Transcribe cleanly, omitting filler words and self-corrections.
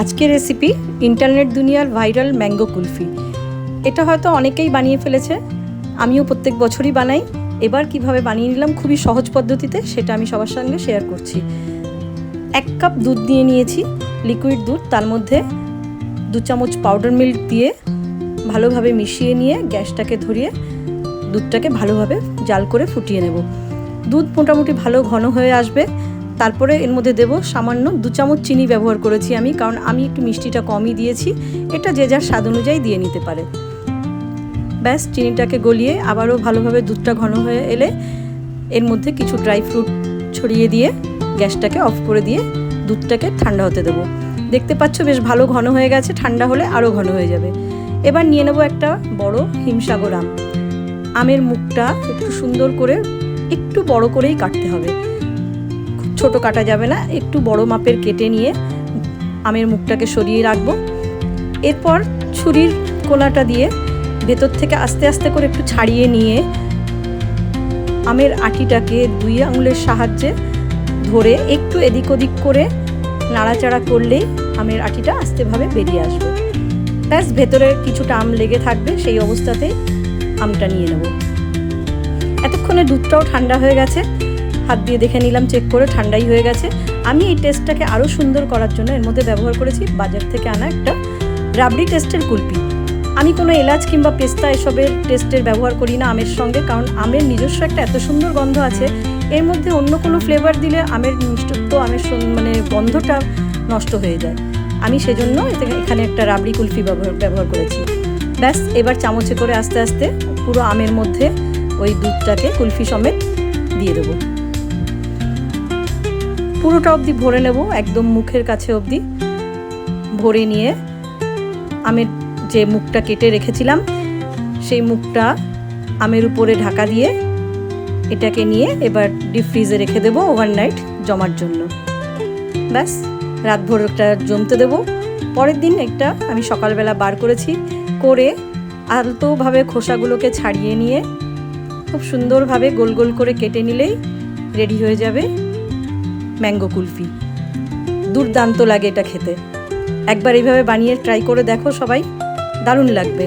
আজকের recipe internet দুনিয়ার viral mango kulfi. এটা হয়তো অনেকেই বানিয়ে ফেলেছে, আমিও প্রত্যেক বছরই বানাই। এবার কিভাবে বানিয়ে নিলাম খুবই সহজ পদ্ধতিতে, সেটা আমি সবার সঙ্গে শেয়ার করছি। 1 কাপ দুধ দিয়ে নিয়েছি, লিকুইড দুধ। তার মধ্যে 2 চামচ পাউডার মিল্ক দিয়ে ভালোভাবে মিশিয়ে নিয়ে গ্যাসটাকে ধরিয়ে দুধটাকে ভালোভাবে জাল করে ফুটিয়ে নেব। দুধ মোটামুটি ভালো ঘন হয়ে আসবে। তারপরে এর মধ্যে দেব সামান্য 2 চামচ চিনি ব্যবহার করেছি আমি, কারণ আমি একটু মিষ্টিটা কমই দিয়েছি। এটা যে যার স্বাদ অনুযায়ী দিয়ে নিতে পারে। ব্যাস, চিনিটাকে গলিয়ে আবারও ভালোভাবে দুধটা ঘন হয়ে এলে এর মধ্যে কিছু ড্রাই ফ্রুট ছড়িয়ে দিয়ে গ্যাসটাকে অফ করে দিয়ে দুধটাকে ঠান্ডা হতে দেবো। দেখতে পাচ্ছ বেশ ভালো ঘন হয়ে গেছে, ঠান্ডা হলে আরও ঘন হয়ে যাবে। এবার নিয়ে নেব একটা বড় হিমসাগর আম। আমের মুখটা একটু সুন্দর করে একটু বড় করেই কাটতে হবে, খুব ছোট কাটা যাবে না, একটু বড় মাপের কেটে নিয়ে আমের মুখটাকে সরিয়ে রাখবো। এরপর ছুরির কোনাটা দিয়ে ভেতর থেকে আস্তে আস্তে করে একটু ছাড়িয়ে নিয়ে আমের আটিটাকে 2 আঙুলের সাহায্যে ধরে একটু এদিক ওদিক করে নাড়াচাড়া করলেই আমের আটিটা আস্তেভাবে বেরিয়ে আসবে। ব্যাস, ভেতরে কিছুটা আম লেগে থাকবে, সেই অবস্থাতেই আমটা নিয়ে নেব। এতক্ষণে দুধটাও ঠান্ডা হয়ে গেছে, হাত দিয়ে দেখে নিলাম, চেক করে ঠান্ডাই হয়ে গেছে। আমি এই টেস্টটাকে আরও সুন্দর করার জন্য এর মধ্যে ব্যবহার করেছি বাজার থেকে আনা একটা রাবড়ি টেস্টের কুলফি। আমি কোনো এলাচ কিংবা পেস্তা এসবের টেস্টের ব্যবহার করি না আমের সঙ্গে, কারণ আমের নিজস্ব একটা এত সুন্দর গন্ধ আছে। এর মধ্যে অন্য কোনো ফ্লেভার দিলে আমের মিষ্টত্ব, আমের গন্ধটা নষ্ট হয়ে যায়। আমি সেজন্য এখানে একটা রাবড়ি কুলফি ব্যবহার করেছি। ব্যাস, এবার চামচে করে আস্তে আস্তে পুরো আমের মধ্যে ওই দুধটাকে কুলফি সমেত দিয়ে দেবো। পুরোটা অবধি ভরে নেব, একদম মুখের কাছে অবধি ভরে নিয়ে আমের যে মুখটা কেটে রেখেছিলাম সেই মুখটা আমের উপরে ঢাকা দিয়ে এটাকে নিয়ে এবার ডিপ ফ্রিজে রেখে দেবো ওভারনাইট জমার জন্য। ব্যাস, রাতভর একটা জমতে দেবো। পরের দিন একটা আমি সকালবেলা বার করেছি, করে আলতোভাবে খোসাগুলোকে ছাড়িয়ে নিয়ে খুব সুন্দরভাবে গোল গোল করে কেটে নিলেই রেডি হয়ে যাবে ম্যাঙ্গো কুলফি। দুর্দান্ত লাগে এটা খেতে। একবার এইভাবে বানিয়ে ট্রাই করে দেখো সবাই, দারুণ লাগবে।